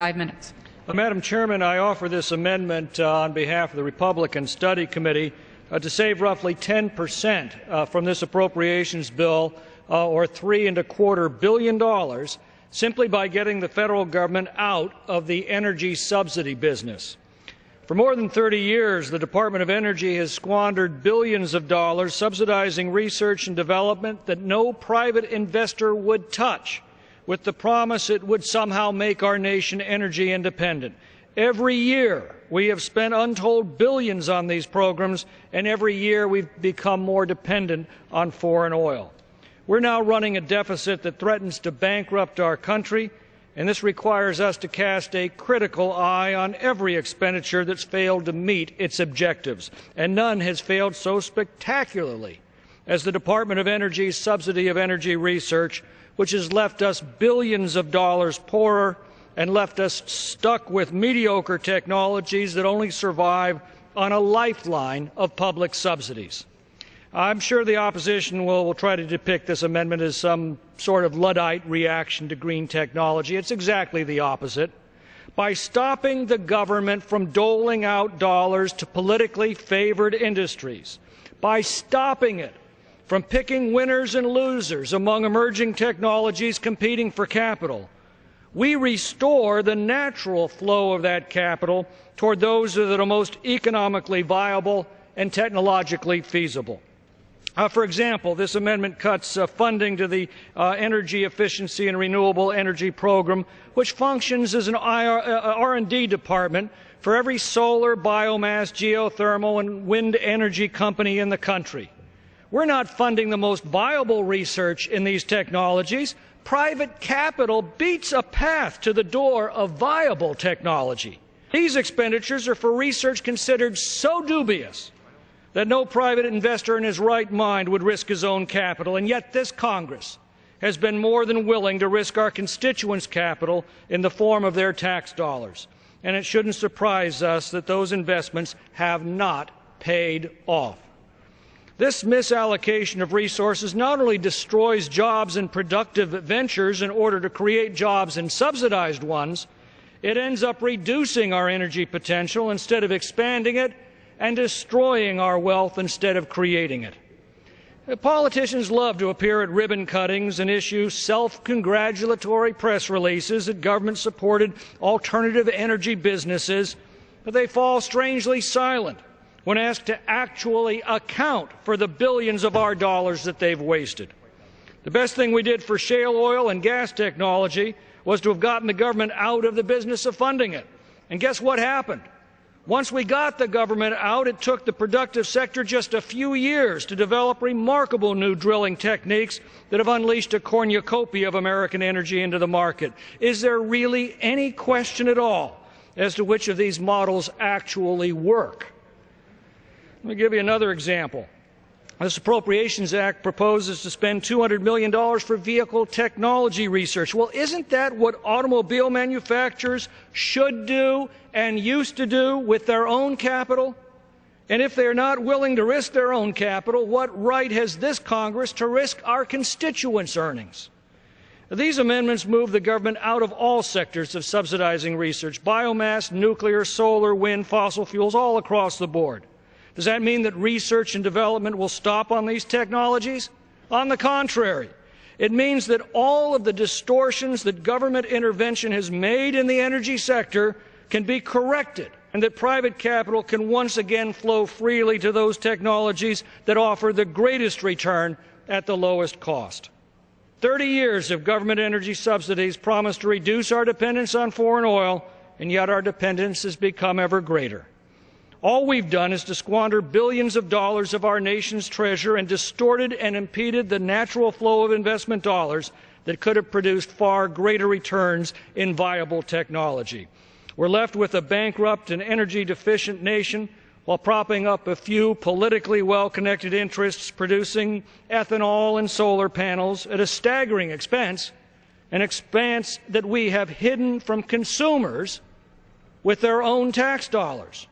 5 minutes. Madam Chairman, I offer this amendment on behalf of the Republican Study Committee to save roughly 10% from this appropriations bill, or $3.25 billion, simply by getting the federal government out of the energy subsidy business. For more than 30 years, the Department of Energy has squandered billions of dollars subsidizing research and development that no private investor would touch, with the promise it would somehow make our nation energy independent. Every year we have spent untold billions on these programs, and every year we've become more dependent on foreign oil. We're now running a deficit that threatens to bankrupt our country, and this requires us to cast a critical eye on every expenditure that's failed to meet its objectives, and none has failed so spectacularly as the Department of Energy's subsidy of energy research, which has left us billions of dollars poorer and left us stuck with mediocre technologies that only survive on a lifeline of public subsidies. I'm sure the opposition will try to depict this amendment as some sort of Luddite reaction to green technology. It's exactly the opposite. By stopping the government from doling out dollars to politically favored industries, by stopping it from picking winners and losers among emerging technologies competing for capital, we restore the natural flow of that capital toward those that are most economically viable and technologically feasible. For example, this amendment cuts funding to the Energy Efficiency and Renewable Energy Program, which functions as an R&D department for every solar, biomass, geothermal, and wind energy company in the country. We're not funding the most viable research in these technologies. Private capital beats a path to the door of viable technology. These expenditures are for research considered so dubious that no private investor in his right mind would risk his own capital, and yet this Congress has been more than willing to risk our constituents' capital in the form of their tax dollars. And it shouldn't surprise us that those investments have not paid off. This misallocation of resources not only destroys jobs in productive ventures in order to create jobs in subsidized ones, it ends up reducing our energy potential instead of expanding it, and destroying our wealth instead of creating it. Politicians love to appear at ribbon cuttings and issue self-congratulatory press releases at government-supported alternative energy businesses, but they fall strangely silent when asked to actually account for the billions of our dollars that they've wasted. The best thing we did for shale oil and gas technology was to have gotten the government out of the business of funding it. And guess what happened? Once we got the government out, it took the productive sector just a few years to develop remarkable new drilling techniques that have unleashed a cornucopia of American energy into the market. Is there really any question at all as to which of these models actually work? Let me give you another example. This Appropriations Act proposes to spend $200 million for vehicle technology research. Well, isn't that what automobile manufacturers should do and used to do with their own capital? And if they're not willing to risk their own capital, what right has this Congress to risk our constituents' earnings? These amendments move the government out of all sectors of subsidizing research: biomass, nuclear, solar, wind, fossil fuels, all across the board. Does that mean that research and development will stop on these technologies? On the contrary, it means that all of the distortions that government intervention has made in the energy sector can be corrected, and that private capital can once again flow freely to those technologies that offer the greatest return at the lowest cost. 30 years of government energy subsidies promised to reduce our dependence on foreign oil, and yet our dependence has become ever greater. All we've done is to squander billions of dollars of our nation's treasure and distorted and impeded the natural flow of investment dollars that could have produced far greater returns in viable technology. We're left with a bankrupt and energy-deficient nation while propping up a few politically well-connected interests producing ethanol and solar panels at a staggering expense, an expense that we have hidden from consumers with their own tax dollars.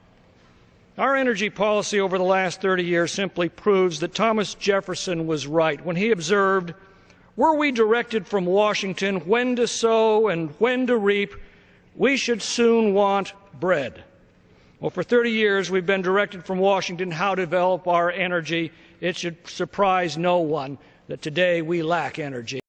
Our energy policy over the last 30 years simply proves that Thomas Jefferson was right when he observed, "Were we directed from Washington when to sow and when to reap, We should soon want bread. Well, for 30 years we've been directed from Washington how to develop our energy. It should surprise no one that today we lack energy.